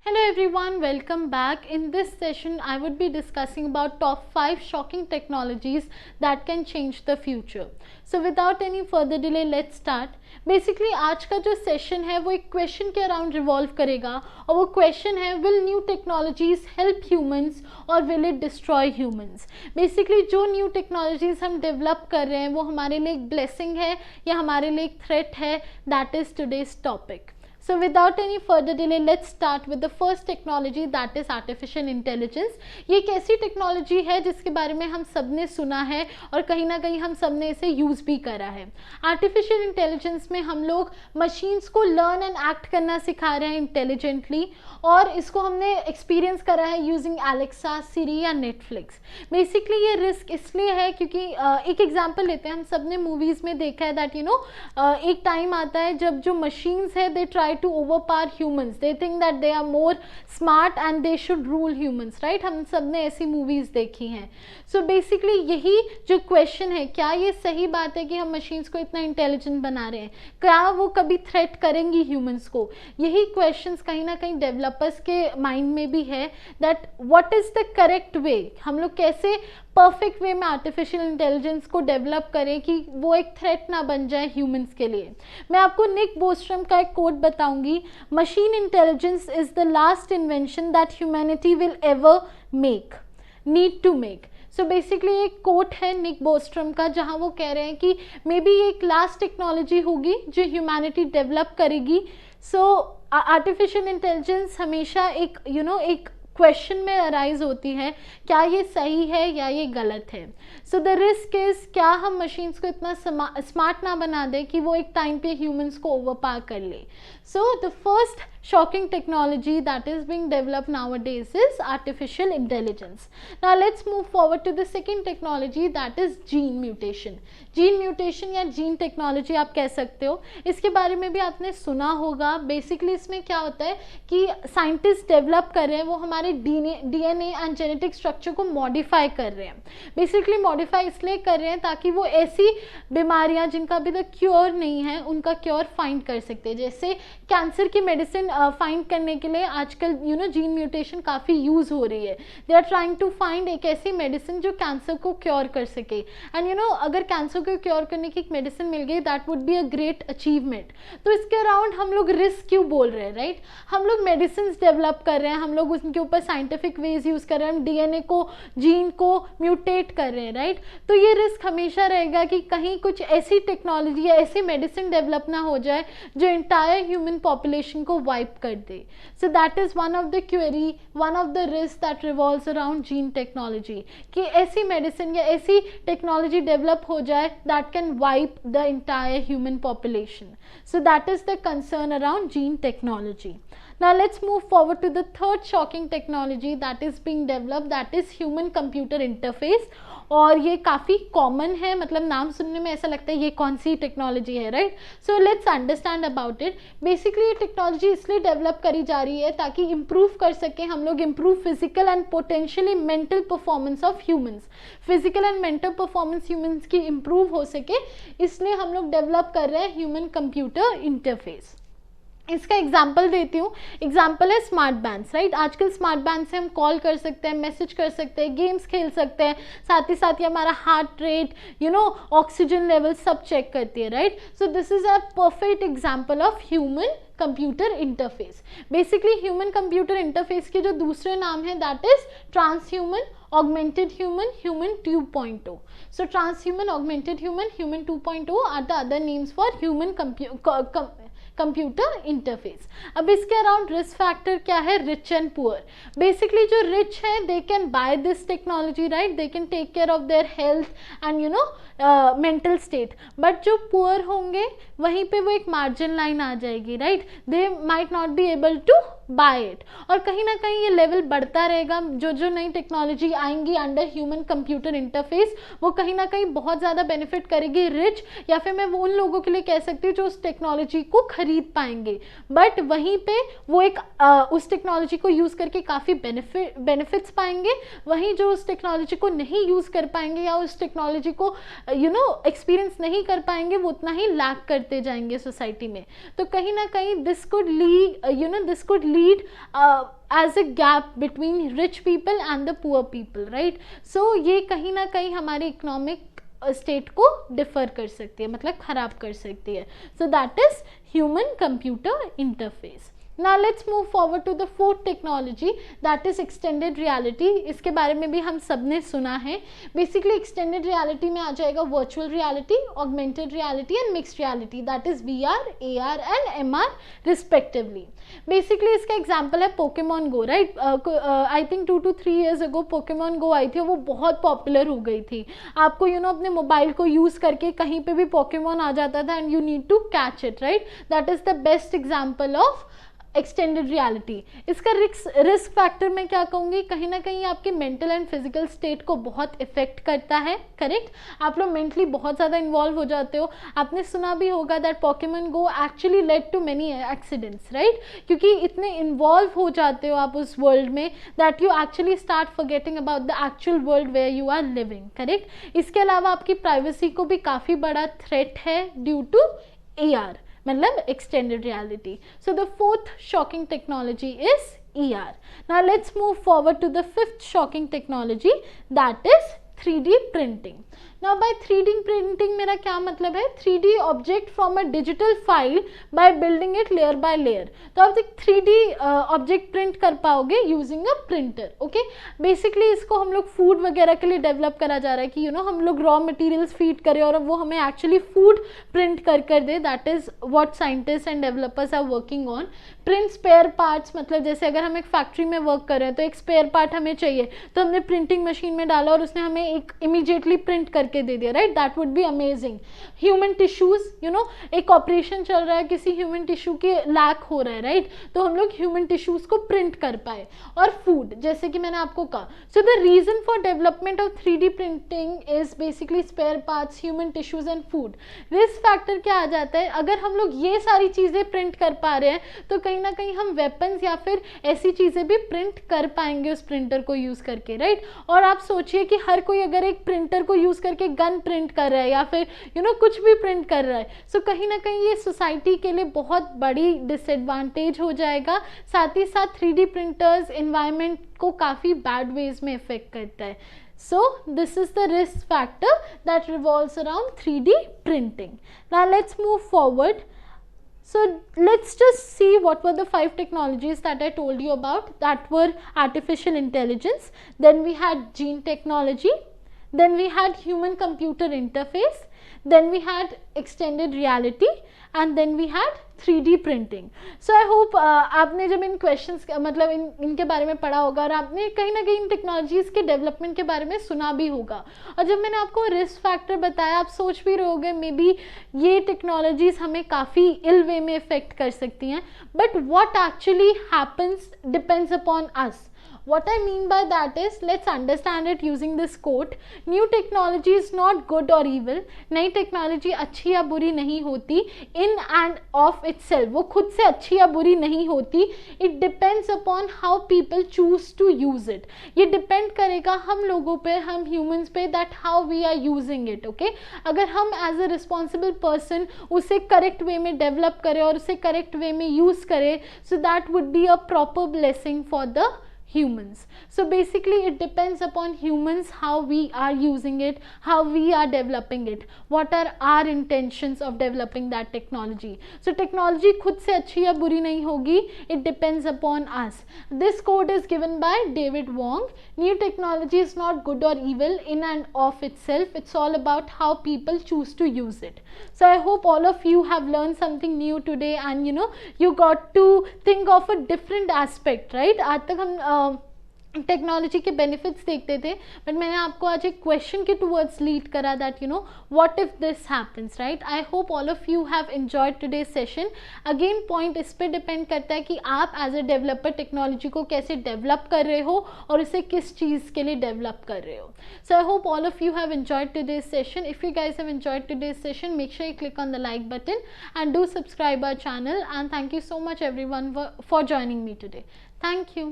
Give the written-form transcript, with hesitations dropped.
Hello everyone, welcome back. In this session, I would be discussing about top 5 shocking technologies that can change the future. So without any further delay, let's start. Basically आज का जो session है वो एक question के around revolve करेगा और वो क्वेश्चन है will new technologies help humans और will it destroy humans. Basically जो न्यू टेक्नोलॉजीज हम डेवलप कर रहे हैं वो हमारे लिए एक ब्लेसिंग है या हमारे लिए एक थ्रेट है. That is today's topic. So without any further delay, let's start with the first technology, that is artificial intelligence. ये एक ऐसी टेक्नोलॉजी है जिसके बारे में हम सब ने सुना है और कहीं ना कहीं हम सब ने इसे यूज़ भी करा है. आर्टिफिशियल इंटेलिजेंस में हम लोग मशीन्स को लर्न एंड एक्ट करना सिखा रहे हैं इंटेलिजेंटली और इसको हमने एक्सपीरियंस करा है यूजिंग एलेक्सा, सिरी या नेटफ्लिक्स. बेसिकली ये रिस्क इसलिए है क्योंकि एक एग्जांपल लेते हैं. हम सब ने मूवीज़ में देखा है दैट एक टाइम आता है जब जो मशीन्स है they try to overpower humans. They think that they are more smart and they should rule humans, right? हम सब ने ऐसी मूवीज़ देखी हैं. So basically यही जो क्वेश्चन है, क्या ये सही बात है कि हम मशीन्स को इतना इंटेलिजेंट बना रहे हैं? क्या वो कभी थ्रेट करेंगी ह्यूमंस को? यही क्वेश्चंस कहीं ना कहीं डेवलपर्स के माइंड में भी है that what is the correct way. हम लोग कैसे परफेक्ट वे में आर्टिफिशियल इंटेलिजेंस को डेवलप करें कि वो एक थ्रेट ना बन जाए ह्यूमंस के लिए. मैं आपको निक बोस्ट्रम का एक कोट बताऊंगी. Machine intelligence is the last invention that humanity will ever need to make. So basically एक कोट है निक बोस्ट्रम का जहाँ वो कह रहे हैं कि मे बी एक लास्ट टेक्नोलॉजी होगी जो ह्यूमैनिटी डेवलप करेगी. सो आर्टिफिशियल इंटेलिजेंस हमेशा एक एक क्वेश्चन में अराइज होती है, क्या ये सही है या ये गलत है. सो द रिस्क इज क्या हम मशीन्स को इतना स्मार्ट ना बना दें कि वो एक टाइम पे ह्यूमंस को ओवरपावर कर ले. So the first shocking technology that is being developed nowadays is artificial intelligence. Now let's move forward to the second technology, that is gene mutation. Gene mutation या gene technology आप कह सकते हो. इसके बारे में भी आपने सुना होगा. बेसिकली इसमें क्या होता है कि साइंटिस्ट डेवलप कर रहे हैं, वो हमारे DNA एंड जेनेटिक स्ट्रक्चर को मॉडिफाई कर रहे हैं. बेसिकली मॉडिफाई इसलिए कर रहे हैं ताकि वो ऐसी बीमारियां जिनका अभी तक क्योर नहीं है उनका क्योर फाइंड कर सकते हैं. जैसे कैंसर की मेडिसिन फाइंड करने के लिए आजकल जीन म्यूटेशन काफ़ी यूज़ हो रही है. They are trying to find एक ऐसी मेडिसिन जो कैंसर को क्योर कर सके. एंड अगर कैंसर को क्योर करने की एक मेडिसिन मिल गई that would be a great achievement. तो इसके अराउंड हम लोग रिस्क क्यों बोल रहे हैं, राइट? हम लोग मेडिसिन डेवलप कर रहे हैं, हम लोग उनके ऊपर साइंटिफिक वेज यूज़ कर रहे हैं, हम DNA को, जीन को म्यूटेट कर रहे हैं, राइट? तो ये रिस्क हमेशा रहेगा कि कहीं कुछ ऐसी टेक्नोलॉजी या ऐसी मेडिसिन डेवलप ना हो जाए जो इंटायर ह्यूमन पॉपुलेशन को वाइप कर दे. So that is one of the query, one of the risks that revolves around gene technology कि ऐसी मेडिसिन या ऐसी टेक्नोलॉजी डेवलप हो जाए that can wipe the entire human population. So that is the concern around gene technology. Now let's move forward to the third shocking technology that is being developed, that is human computer interface. और ये काफ़ी common है, मतलब नाम सुनने में ऐसा लगता है ये कौन सी टेक्नोलॉजी है, right? So let's understand about it. Basically ये टेक्नोलॉजी इसलिए डेवलप करी जा रही है ताकि इम्प्रूव कर सकें हम लोग, improve physical and potentially mental performance of humans. Physical and mental performance humans की इम्प्रूव हो सके, इसलिए हम लोग डेवलप कर रहे हैं ह्यूमन कंप्यूटर इंटरफेस. इसका एग्जाम्पल देती हूँ. एग्जाम्पल है स्मार्ट बैंड्स, राइट? आजकल स्मार्ट बैंड से हम कॉल कर सकते हैं, मैसेज कर सकते हैं, गेम्स खेल सकते हैं, साथ ही हमारा हार्ट रेट, ऑक्सीजन लेवल सब चेक करती है, right? So this is a perfect example of human computer interface. Basically human computer interface के जो दूसरे नाम है that is transhuman, augmented human, human 2.0. So transhuman, augmented human, human 2.0 are the other names for human computer interface. अब इसके around risk factor क्या है? Rich and poor. Basically जो रिच है they can buy this technology, right? They can take care of their health and mental state. But जो poor होंगे वहीं पे वो एक मार्जिन लाइन आ जाएगी, right? They might not be able to buy it. और कहीं ना कहीं ये लेवल बढ़ता रहेगा. जो नई टेक्नोलॉजी आएंगी अंडर ह्यूमन कंप्यूटर इंटरफेस वो कहीं ना कहीं बहुत ज़्यादा बेनिफिट करेगी रिच, या फिर मैं वो उन लोगों के लिए कह सकती हूँ जो उस टेक्नोलॉजी को खरीद पाएंगे. बट वहीं पे वो एक उस टेक्नोलॉजी को यूज़ करके काफ़ी बेनिफिट्स पाएंगे. वहीं जो उस टेक्नोलॉजी को नहीं यूज़ कर पाएंगे या उस टेक्नोलॉजी को एक्सपीरियंस नहीं कर पाएंगे वो उतना ही लैक करते जाएंगे सोसाइटी में. तो कहीं ना कहीं this could lead lead as a gap between rich people and the poor people, right? So ये कहीं ना कहीं हमारे इकोनॉमिक स्टेट को डिफर कर सकती है, मतलब खराब कर सकती है. So that is human computer interface. Now let's move forward to the fourth technology, that is extended reality. इसके बारे में भी हम सब ने सुना है. Basically extended reality में आ जाएगा virtual reality, augmented reality and mixed reality, that is VR, AR and MR respectively. Basically इसका example है Pokemon Go, right? I think 2 to 3 years ago Pokemon Go आई थी, वो बहुत popular हो गई थी. आपको अपने मोबाइल को यूज़ करके कहीं पे भी Pokemon आ जाता था and you need to catch it, right? That is the best example of extended reality. इसका रिस्क फैक्टर मैं क्या कहूँगी, कहीं ना कहीं आपके मेंटल एंड फिजिकल स्टेट को बहुत इफेक्ट करता है. करेक्ट, आप लोग मेंटली बहुत ज़्यादा इन्वॉल्व हो जाते हो. आपने सुना भी होगा that Pokemon Go actually led to many accidents, right? क्योंकि इतने इन्वॉल्व हो जाते हो आप उस वर्ल्ड में that you actually start forgetting about the actual world where you are living. Correct, इसके अलावा आपकी प्राइवेसी को भी काफ़ी बड़ा थ्रेट है ड्यू टू AR, मतलब extended reality. So the fourth shocking technology is ER. Now let's move forward to the fifth shocking technology, that is 3D printing. Now by 3D printing मेरा क्या मतलब है, 3D object from a digital file by building it layer by layer. तो आप एक 3D object print कर पाओगे using a printer. Okay? Basically इसको हम लोग food वगैरह के लिए develop करा जा रहा है कि हम लोग raw materials feed करें और वो हमें actually food print कर दे. That is what scientists and developers are working on. Print spare parts, मतलब जैसे अगर हम एक फैक्ट्री में वर्क कर रहे हैं तो एक स्पेयर पार्ट हमें चाहिए तो हमने प्रिंटिंग मशीन में डाला और उसने हमें एक इमीडिएटली प्रिंट करके दे दिया, right? That would be amazing. Human tissues, एक ऑपरेशन चल रहा है, किसी ह्यूमन टिश्यू के लैक हो रहा है, राइट? तो हम लोग ह्यूमन टिश्यूज को प्रिंट कर पाए. और फूड, जैसे कि मैंने आपको कहा. So the reason for development of 3D printing is basically spare parts, human tissues and food. Risk factor क्या आ जाता है, अगर हम लोग ये सारी चीज़ें प्रिंट कर पा रहे हैं तो कहीं ना कहीं हम वेपन्स या फिर ऐसी चीज़ें भी प्रिंट कर पाएंगे उस प्रिंटर को यूज़ करके, राइट? और आप सोचिए कि हर कोई अगर एक प्रिंटर को यूज़ करके गन प्रिंट कर रहा है या फिर कुछ भी प्रिंट कर रहा है, सो कहीं ना कहीं ये सोसाइटी के लिए बहुत बड़ी डिसएडवांटेज हो जाएगा. साथ ही साथ 3D प्रिंटर्स एनवायरनमेंट को काफ़ी बैड वेज में इफेक्ट करता है. So this is the risk factor that revolves around 3D printing. Now let's move forward. So let's just see what were the 5 technologies that I told you about. That were artificial intelligence, then we had gene technology, then we had human computer interface, then we had extended reality and then we had 3D printing. So I hope आपने जब इन questions मतलब इनके बारे में पढ़ा होगा और आपने कहीं ना कहीं इन टेक्नोलॉजीज़ के डेवलपमेंट के बारे में सुना भी होगा. और जब मैंने आपको रिस्क फैक्टर बताया, आप सोच भी रहे होगे मे बी ये टेक्नोलॉजीज़ हमें काफ़ी इल वे में इफेक्ट कर सकती हैं. But what actually happens depends upon us. What I mean by that is, let's understand it using this quote. New technology is not good or evil. नई टेक्नोलॉजी अच्छी या बुरी नहीं होती in and of itself. वो खुद से अच्छी या बुरी नहीं होती. It depends upon how people choose to use it. ये डिपेंड करेगा हम लोगों पे, हम ह्यूमंस पे, that how we are using it. Okay? अगर हम एज अ रिस्पॉन्सिबल पर्सन उसे करेक्ट वे में डेवलप करें और उसे करेक्ट वे में यूज़ करें, so that would be a proper blessing for the humans. So basically it depends upon humans how we are using it, how we are developing it, what are our intentions of developing that technology. So technology खुद से अच्छी या बुरी नहीं होगी, it depends upon us. This quote is given by David Wong. New technology is not good or evil in and of itself. It's all about how people choose to use it. So I hope all of you have learned something new today and you got to think of a different aspect, right? आज तक हम technology के benefits देखते थे, but मैंने आपको आज एक क्वेश्चन के टूवर्ड्स लीड करा that what if this happens, right? I hope all of you have enjoyed today session. Again point इस पे डिपेंड करता है कि आप एज अ डेवलपर टेक्नोलॉजी को कैसे डेवलप कर रहे हो और इसे किस चीज़ के लिए डेवलप कर रहे हो. So I hope all of you have enjoyed today session. If you guys have enjoyed today session, make sure you click on the like button and do subscribe our channel, and thank you so much everyone for joining me today. Thank you.